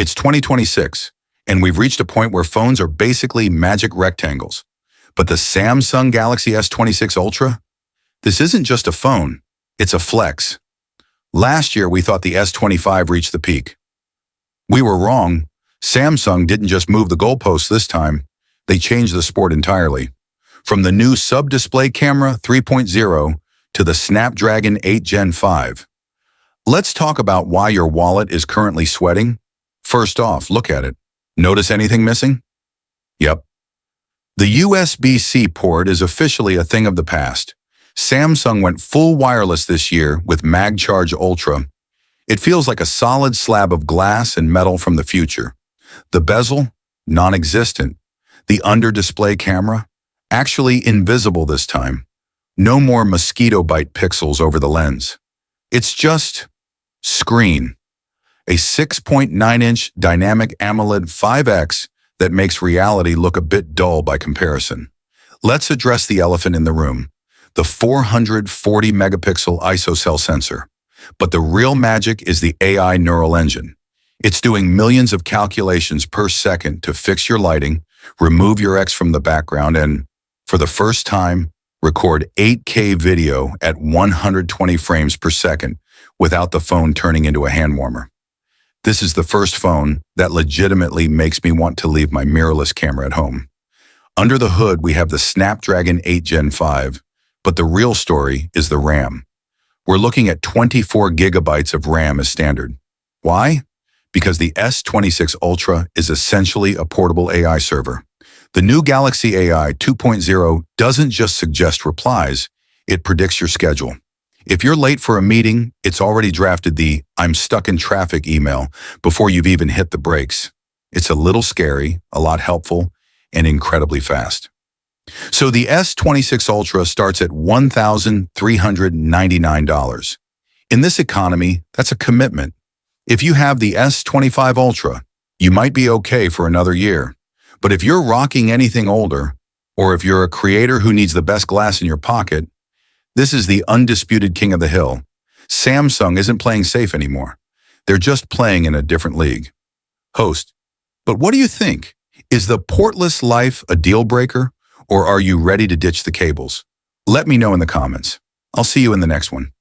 It's 2026, and we've reached a point where phones are basically magic rectangles. But the Samsung Galaxy S26 Ultra? This isn't just a phone, it's a flex. Last year, we thought the S25 reached the peak. We were wrong. Samsung didn't just move the goalposts this time, they changed the sport entirely. From the new sub-display camera 3.0 to the Snapdragon 8 Gen 5. Let's talk about why your wallet is currently sweating. First off, look at it. Notice anything missing? Yep. The USB-C port is officially a thing of the past. Samsung went full wireless this year with MagCharge Ultra. It feels like a solid slab of glass and metal from the future. The bezel? Non-existent. The under-display camera? Actually invisible this time. No more mosquito bite pixels over the lens. It's just screen. A 6.9-inch dynamic AMOLED 5X that makes reality look a bit dull by comparison. Let's address the elephant in the room, the 440-megapixel ISOCELL sensor. But the real magic is the AI neural engine. It's doing millions of calculations per second to fix your lighting, remove your X from the background, and, for the first time, record 8K video at 120 frames per second without the phone turning into a hand warmer. This is the first phone that legitimately makes me want to leave my mirrorless camera at home. Under the hood, we have the Snapdragon 8 Gen 5, but the real story is the RAM. We're looking at 24 gigabytes of RAM as standard. Why? Because the S26 Ultra is essentially a portable AI server. The new Galaxy AI 2.0 doesn't just suggest replies, it predicts your schedule. If you're late for a meeting, it's already drafted the "I'm stuck in traffic" email before you've even hit the brakes. It's a little scary, a lot helpful, and incredibly fast. So the S26 Ultra starts at $1,399. In this economy, that's a commitment. If you have the S25 Ultra, you might be okay for another year. But if you're rocking anything older, or if you're a creator who needs the best glass in your pocket, this is the undisputed king of the hill. Samsung isn't playing safe anymore. They're just playing in a different league. Host, but what do you think? Is the portless life a deal breaker, or are you ready to ditch the cables? Let me know in the comments. I'll see you in the next one.